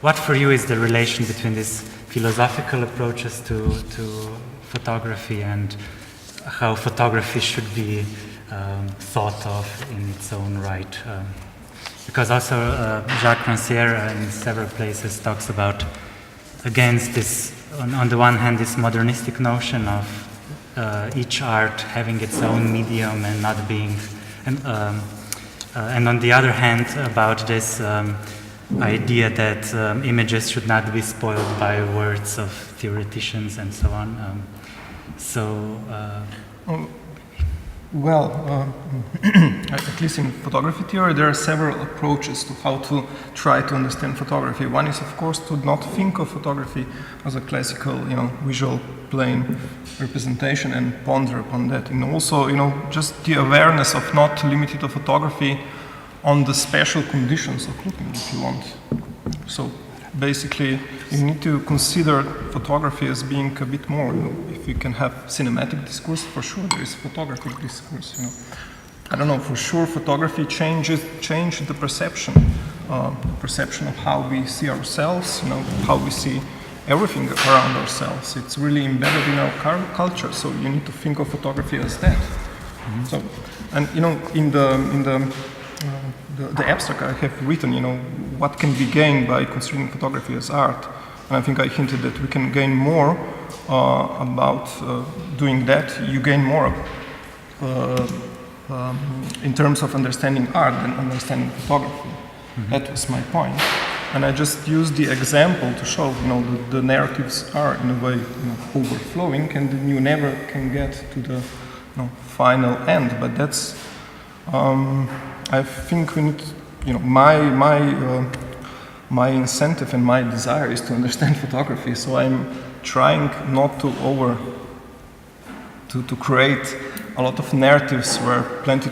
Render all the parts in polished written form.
what for you is the relation between these philosophical approaches to photography and how photography should be thought of in its own right? Because also Jacques Rancière in several places talks about against this, on the one hand, this modernistic notion of each art having its own medium and not being, and on the other hand, about this idea that images should not be spoiled by words of theoreticians and so on. At least in photography theory, there are several approaches to how to try to understand photography. One is, of course, to not think of photography as a classical, visual plane representation and ponder upon that. And also, just the awareness of not limiting the photography on the special conditions of looking, if you want. So basically, you need to consider photography as being a bit more, if you can have cinematic discourse, for sure there is photographic discourse, I don't know, for sure photography change the perception of how we see ourselves, how we see everything around ourselves. It's really embedded in our culture, so you need to think of photography as that. Mm-hmm. So, and in the abstract I have written, what can be gained by considering photography as art. And I think I hinted that we can gain more about doing that. You gain more in terms of understanding art than understanding photography. Mm-hmm. That was my point. And I just used the example to show, the narratives are in a way overflowing, and then you never can get to the final end. But that's, I think we need, my incentive and my desire is to understand photography. So I'm trying not to to create a lot of narratives where plenty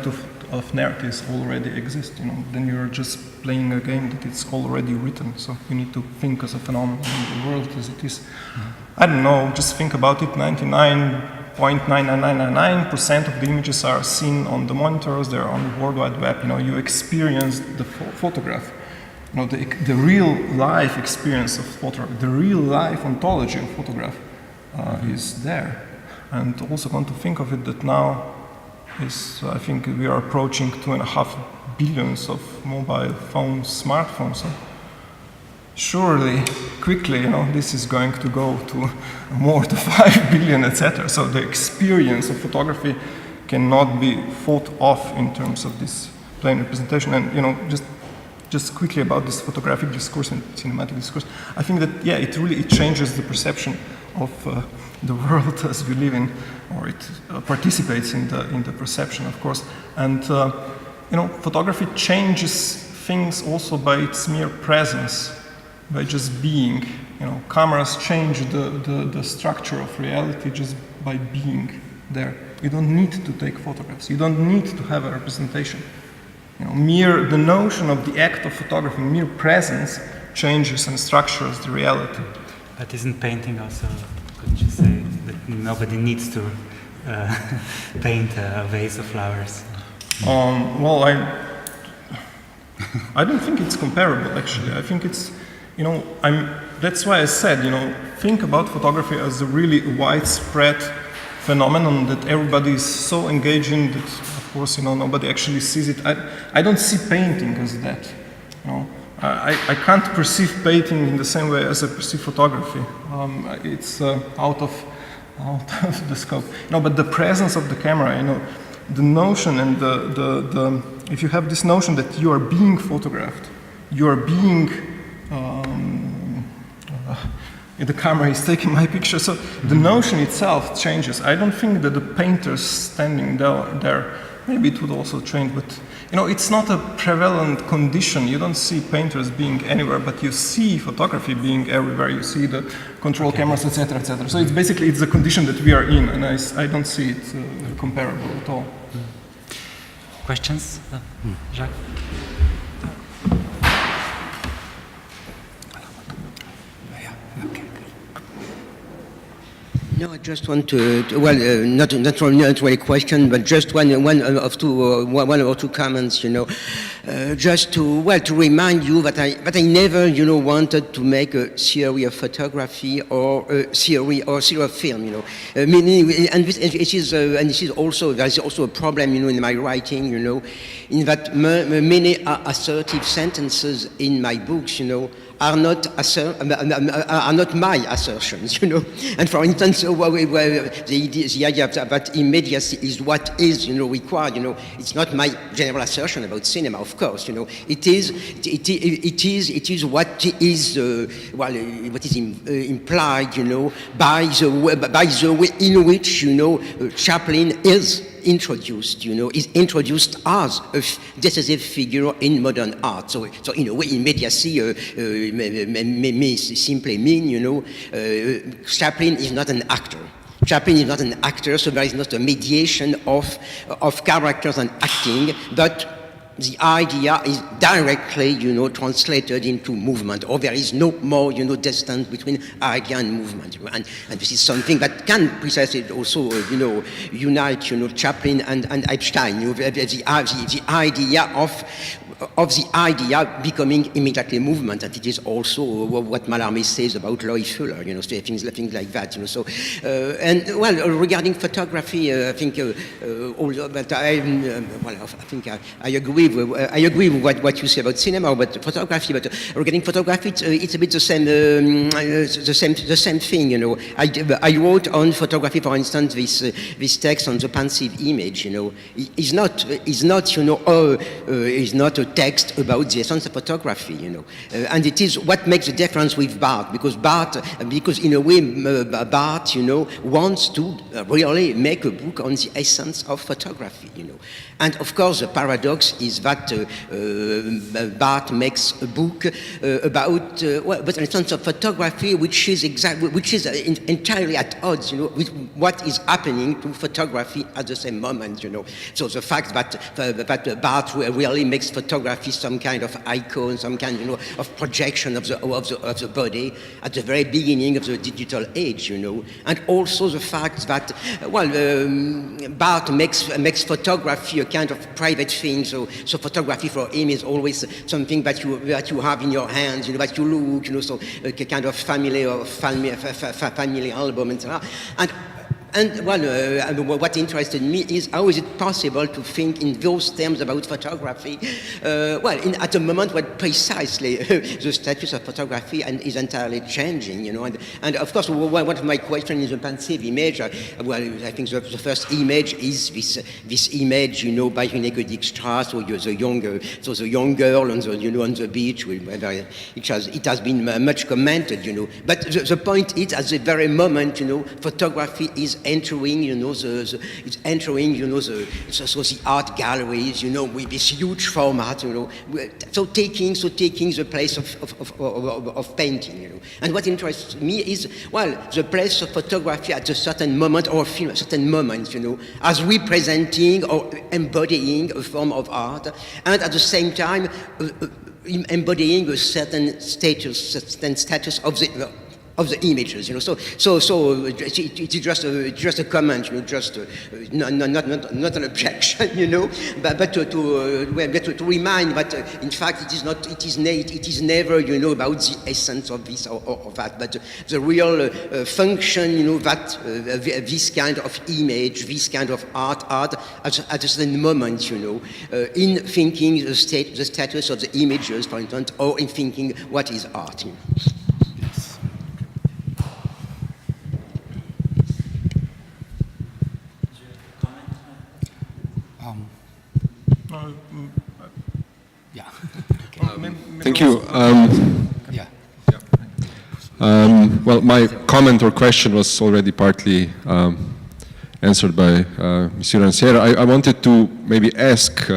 of narratives already exist. Then you're just playing a game that it's already written. So you need to think as a phenomenon in the world as it is. Mm-hmm. I don't know. Just think about it. 99.99999% of the images are seen on the monitors. They're on the World Wide Web. You experience the photograph. The real life experience of photograph, the real life ontology of photograph is there. And also want to think of it that now is, I think we are approaching 2.5 billions of mobile phones, smartphones. So surely, quickly, this is going to go to more to 5 billion, etc. So the experience of photography cannot be thought of in terms of this plane representation. And just quickly about this photographic discourse and cinematic discourse, I think that it changes the perception of the world as we live in, or it participates in the perception, of course. And photography changes things also by its mere presence, by just being. Cameras change the structure of reality just by being there. You don't need to take photographs. You don't need to have a representation. The notion of the act of photography, mere presence, changes and structures the reality. But isn't painting also, couldn't you say, that nobody needs to paint a vase of flowers? I don't think it's comparable, actually. I think it's, that's why I said, think about photography as a really widespread phenomenon that everybody is so engaged in that, of course, nobody actually sees it. I don't see painting as that. I can't perceive painting in the same way as I perceive photography. It's out of the scope. But the presence of the camera, the notion and the if you have this notion that you are being photographed, you are being the camera is taking my picture, so the notion itself changes. I don't think that the painters standing there, maybe it would also change, but it's not a prevalent condition. You don't see painters being anywhere, but you see photography being everywhere. You see the control cameras, etc., etc. So it's basically the condition that we are in, and I don't see it comparable at all. Questions, Jacques? No, I just want to well, not really a question, but just one or two comments, you know, just to remind you that I never, you know, wanted to make a theory of photography or a theory of film, you know, meaning, and this is also, there's also a problem, you know, in my writing, you know, in that many assertive sentences in my books, you know, are not my assertions, you know. And for instance, the idea that immediacy is what is, you know, required, you know, it's not my general assertion about cinema, of course, you know. It is what is implied, you know, by the way in which, you know, Chaplin is introduced, you know, is introduced as a decisive figure in modern art. So in a way, immediacy may simply mean, you know, Chaplin is not an actor. Chaplin is not an actor, so there is not a mediation of characters and acting, but the idea is directly, you know, translated into movement, or there is no more, you know, distance between idea and movement. You know, and this is something that can precisely also, you know, unite, you know, Chaplin and Epstein. You know, the idea of the idea becoming immediately movement, and it is also what Mallarmé says about Lois Fuller, you know, so things like that, you know. So, and well, regarding photography, I think, but I think I agree with what you say about cinema, but photography. But regarding photography, it's a bit the same thing, you know. I wrote on photography, for instance, this text on the pensive image, you know, is not you know, is not a text about the essence of photography, you know, and it is what makes the difference with Barthes, because in a way Barthes, you know, wants to really make a book on the essence of photography, you know, and of course the paradox is that Barthes makes a book about but an essence of photography which is entirely at odds, you know, with what is happening to photography at the same moment, you know. So the fact that Barthes really makes photography some kind of icon, some kind, you know, of projection of the body at the very beginning of the digital age, you know, and also the fact that Barthes makes photography a kind of private thing. So photography for him is always something that you have in your hands, you know, that you look, you know, so a kind of family album and so on. And well, what interested me is how is it possible to think in those terms about photography? At a moment when precisely the status of photography is entirely changing, you know. And of course, one of my questions is a pensive image. I think the first image is this image, you know, by Reneke Dijkstra, so the young girl on the, you know, on the beach. It has been much commented, you know. But the point is, at the very moment, you know, photography is entering, you know, the art galleries, you know, with this huge format, you know, so taking the place of painting, you know. And what interests me is, well, the place of photography at a certain moment, or film at a certain moment, you know, as representing or embodying a form of art, and at the same time embodying a certain status of the images, you know. So it is just a comment, you know, just not an objection, you know, but to remind that in fact it is never, you know, about the essence of this or that, but the real function, you know, that this kind of image, this kind of art at a certain moment, you know, in thinking the status of the images, for instance, or in thinking what is art. You know. Thank you. Well, my comment or question was already partly answered by Monsieur Rancière. I wanted to maybe ask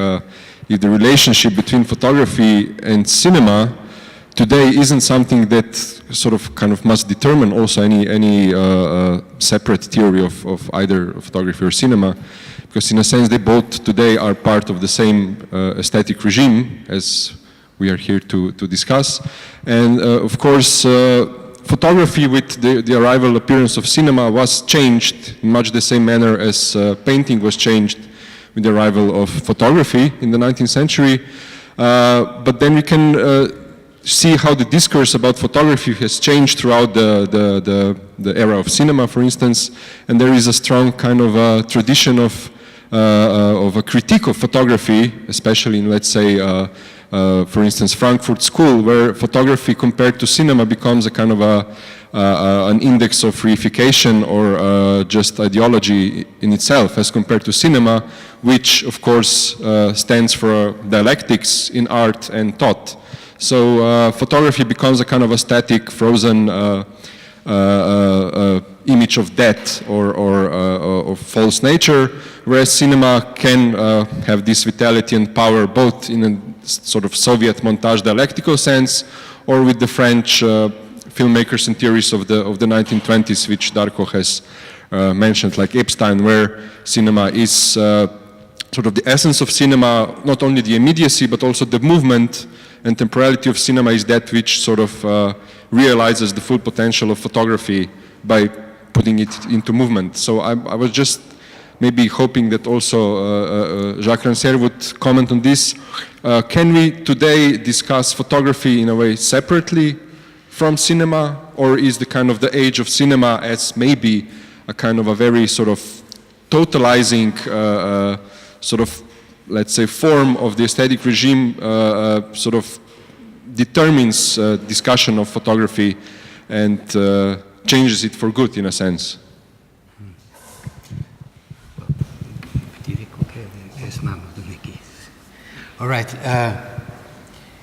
if the relationship between photography and cinema today isn't something that sort of kind of must determine also any separate theory of either photography or cinema, because in a sense they both today are part of the same aesthetic regime as we are here to discuss. And of course, photography with the arrival appearance of cinema was changed in much the same manner as painting was changed with the arrival of photography in the 19th century. But then we can see how the discourse about photography has changed throughout the era of cinema, for instance, and there is a strong kind of tradition of a critique of photography, especially in, let's say, for instance, Frankfurt School, where photography compared to cinema becomes a kind of an index of reification or just ideology in itself as compared to cinema, which of course stands for dialectics in art and thought. So photography becomes a kind of a static, frozen image of death or false nature, whereas cinema can have this vitality and power both in a sort of Soviet montage dialectical sense or with the French filmmakers and theorists of the 1920s, which Darko has mentioned, like Epstein, where cinema is sort of the essence of cinema, not only the immediacy, but also the movement and temporality of cinema is that which sort of realizes the full potential of photography by putting it into movement. So I was just maybe hoping that also Jacques Rancière would comment on this. Can we today discuss photography in a way separately from cinema, or is the kind of the age of cinema as maybe a kind of a very sort of totalizing sort of, let's say, form of the aesthetic regime sort of determines discussion of photography and changes it for good in a sense? All right.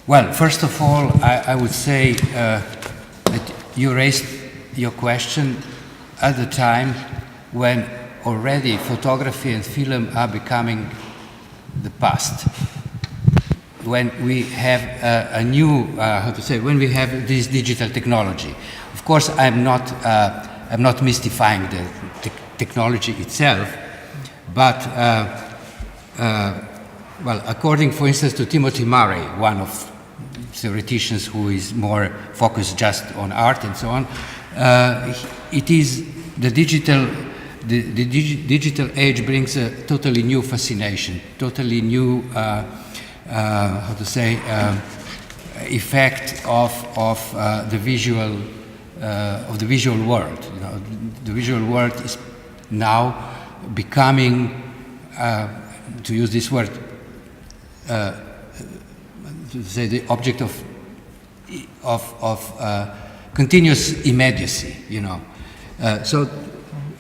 Well, first of all, I would say that you raised your question at the time when already photography and film are becoming the past. When we have a new, how to say, when we have this digital technology. Of course, I'm not mystifying the technology itself, but well, according, for instance, to Timothy Murray, one of theoreticians who is more focused just on art and so on, it is the digital age brings a totally new fascination, totally new, how to say, effect of the visual world. You know, the visual world is now becoming, to use this word, to say the object of continuous immediacy, you know. So,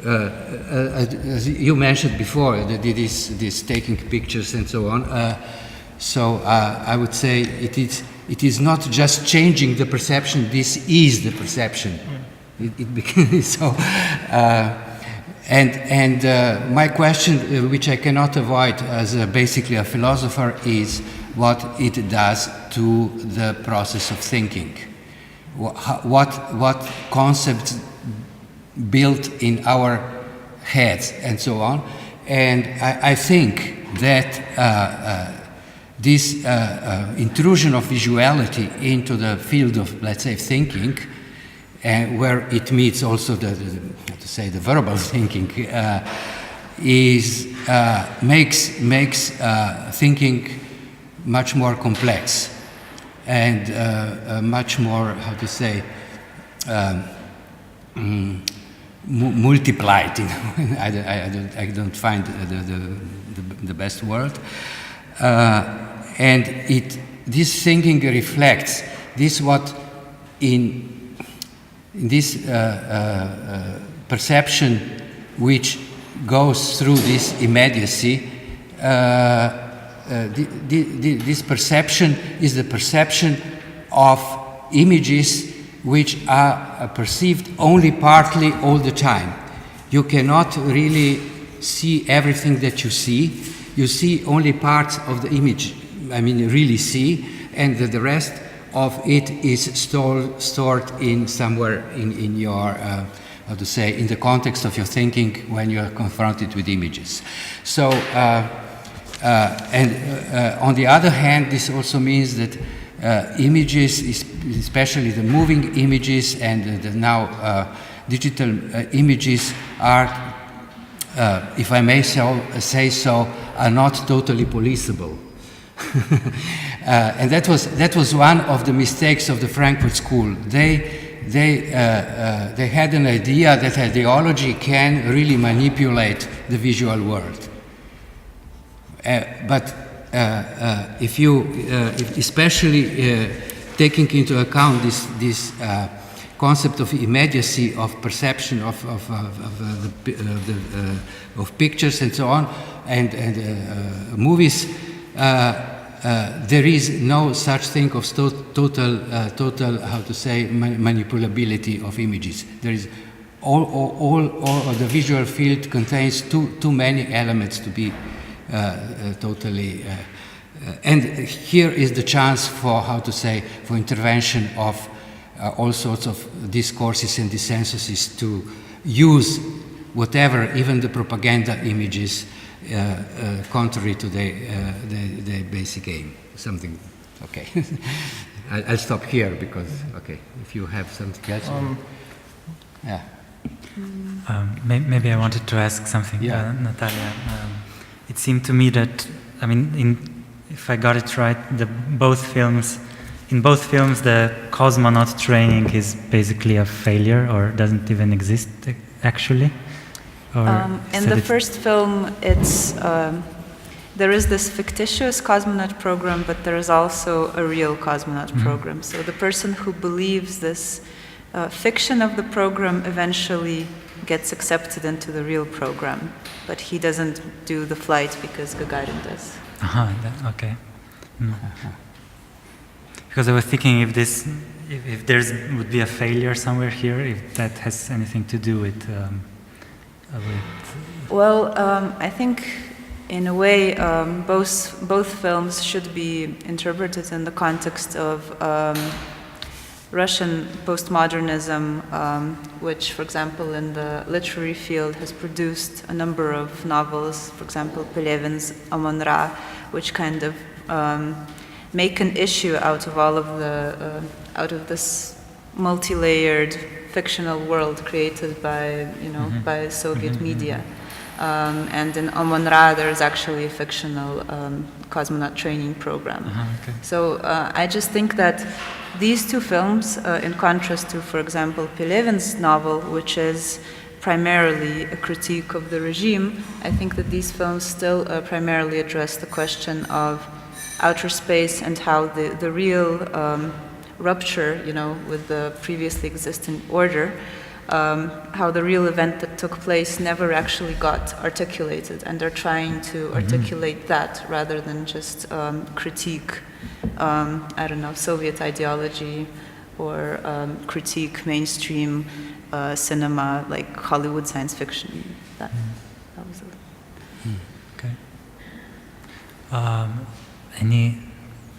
as you mentioned before, this taking pictures and so on. So I would say it is not just changing the perception. This is the perception. It became so. And my question, which I cannot avoid as basically a philosopher, is what it does to the process of thinking. What concepts built in our heads and so on. And I think that this intrusion of visuality into the field of, let's say, thinking, where it meets also the verbal thinking, makes thinking much more complex and much more, how to say, multiplied. You know? I don't find the best word. And this thinking reflects this what in this perception which goes through this immediacy. This perception is the perception of images which are perceived only partly all the time. You cannot really see everything that you see. You see only parts of the image, I mean really see, and the rest of it is stored in somewhere in your, how to say, in the context of your thinking when you are confronted with images. So, on the other hand, this also means that images, especially the moving images and the now digital images are, if I may say so, are not totally policeable. And that was one of the mistakes of the Frankfurt School. They had an idea that ideology can really manipulate the visual world. But if you, especially taking into account this concept of immediacy of perception of pictures and so on, and movies, there is no such thing of total, how to say, manipulability of images. There is all the visual field contains too many elements to be totally. And here is the chance for, how to say, for intervention of all sorts of discourses and dissensus to use whatever, even the propaganda images, contrary to the basic aim. Something, okay. I'll stop here because, okay, if you have something else. Yeah. Maybe I wanted to ask something, Yeah. Natalia. It seemed to me that, I mean, if I got it right, in both films, the cosmonaut training is basically a failure or doesn't even exist, actually. In the first film, it's there is this fictitious cosmonaut program, but there is also a real cosmonaut program. So the person who believes this fiction of the program eventually gets accepted into the real program, but he doesn't do the flight because Gagarin does. Okay. Because I was thinking if there would be a failure somewhere here, if that has anything to do with. Well, I think in a way both films should be interpreted in the context of Russian postmodernism, which, for example, in the literary field has produced a number of novels, for example, Pelevin's Amon-Ra, which kind of make an issue out of all of the out of this multi-layered fictional world created by by Soviet media. And in Amon-Ra there is actually a fictional cosmonaut training program. Okay. So I just think that these two films, in contrast to, for example, Pelevin's novel, which is primarily a critique of the regime, I think that these films still primarily address the question of outer space and how the real rupture, with the previously existing order, how the real event that took place never actually got articulated, and they're trying to articulate that rather than just critique, Soviet ideology or critique mainstream cinema like Hollywood science fiction. That was it. Okay. Any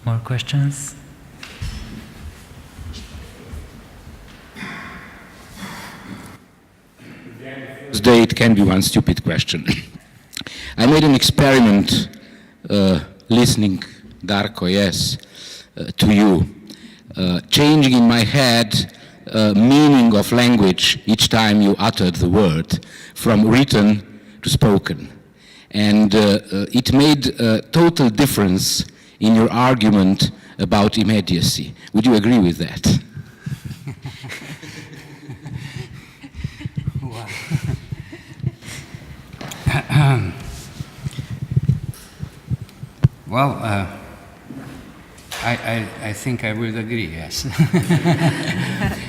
more questions? Day it can be one stupid question. I made an experiment listening, Darko, yes, to you, changing in my head meaning of language each time you uttered the word, from written to spoken. And it made a total difference in your argument about immediacy. Would you agree with that? Well, I think I would agree, yes.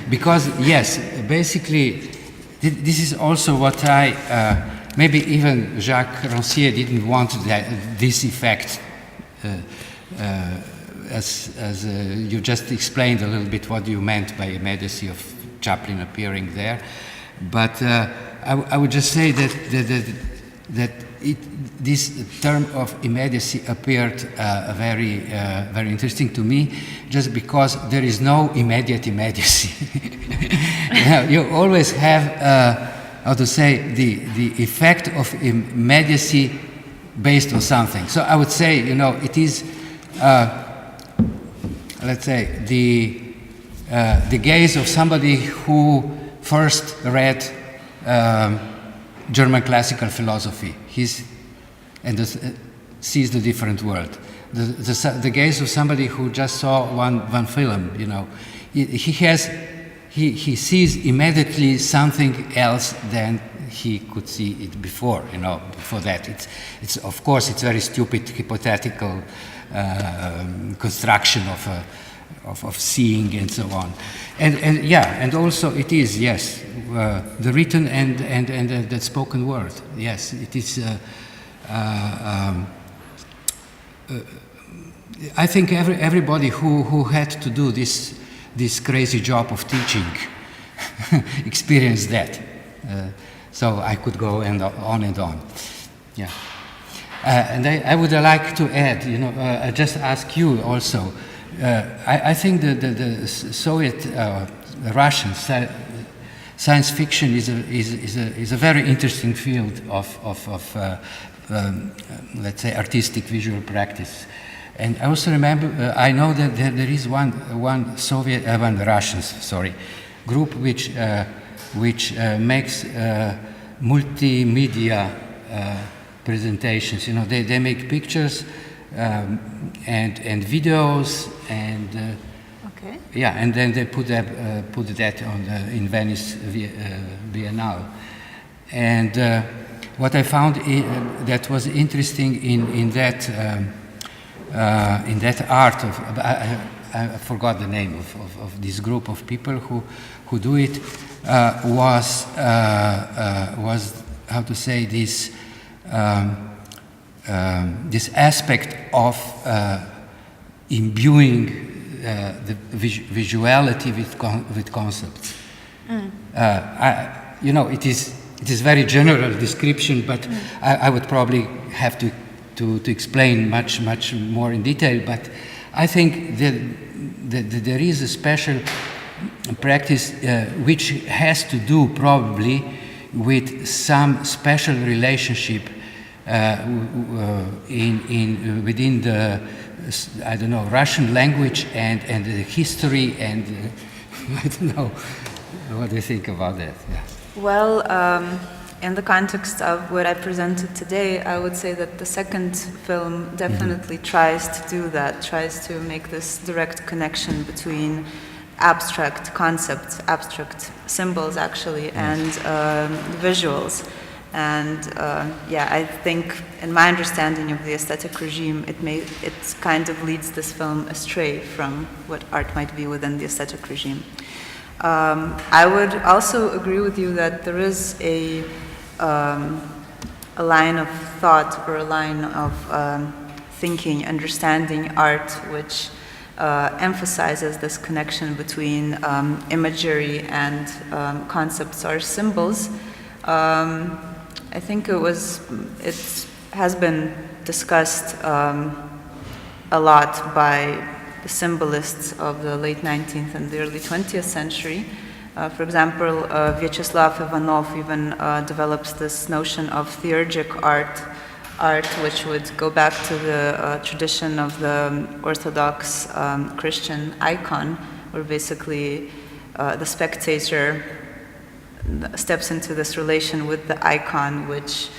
Because, yes, basically, this is also what maybe even Jacques Rancière didn't want this effect, as you just explained a little bit what you meant by immediacy of Chaplin appearing there. But I would just say that this term of immediacy appeared very interesting to me, just because there is no immediate immediacy. You always have, how to say, the effect of immediacy based on something. So I would say, it is let's say, the gaze of somebody who first read German classical philosophy. Sees the different world. The gaze of somebody who just saw one film, you know, he sees immediately something else than he could see it before, you know, before that. It's of course, it's very stupid, hypothetical construction of seeing and so on. And yeah, and also it is, yes, the written and the spoken word. Yes, it is. I think everybody who had to do this crazy job of teaching experienced that. So I could go on and on. Yeah. And I would like to add, you know, I just ask you also. I think the Soviet Russian science fiction is a very interesting field of let's say artistic visual practice. And I also remember, I know that there is one Russian group which makes multimedia presentations. You know, they make pictures and videos and okay. Yeah, and then they put that on in Venice Biennale. And what I found that was interesting in that art of I forgot the name of this group of people who do it was how to say this this aspect of imbuing the visuality with concepts. You know, it is very general description, but I would probably have to explain much more in detail. But I think that there is a special practice which has to do probably with some special relationship within the I don't know, Russian language and the history and I don't know. What do you think about that? Yeah. Well, in the context of what I presented today, I would say that the second film definitely tries to do that, tries to make this direct connection between abstract concepts, abstract symbols actually, and visuals. And yeah, I think in my understanding of the aesthetic regime, it kind of leads this film astray from what art might be within the aesthetic regime. I would also agree with you that there is a line of thought or a line of thinking, understanding art, which emphasizes this connection between imagery and concepts or symbols. I think it has been discussed a lot by the symbolists of the late 19th and the early 20th century. For example, Vyacheslav Ivanov even develops this notion of theurgic art, which would go back to the tradition of the Orthodox Christian icon, where basically the spectator steps into this relation with the icon, which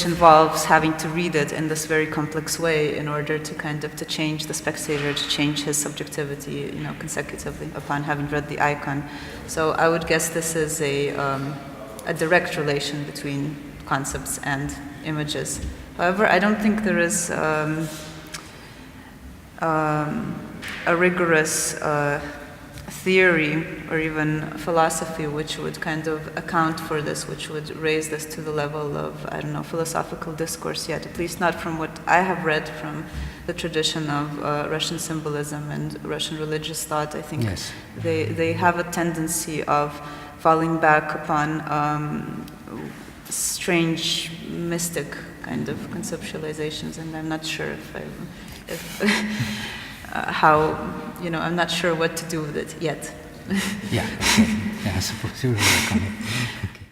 involves having to read it in this very complex way in order to kind of change the spectator, to change his subjectivity, you know, consecutively upon having read the icon. So I would guess this is a direct relation between concepts and images. However, I don't think there is a rigorous theory or even philosophy which would kind of account for this, which would raise this to the level of, I don't know, philosophical discourse yet, at least not from what I have read from the tradition of Russian symbolism and Russian religious thought. I think yes. They have a tendency of falling back upon strange, mystic kind of conceptualizations, and I'm not sure if how, you know, I'm not sure what to do with it yet. Yeah, okay. Yeah, I suppose you're welcome. Okay.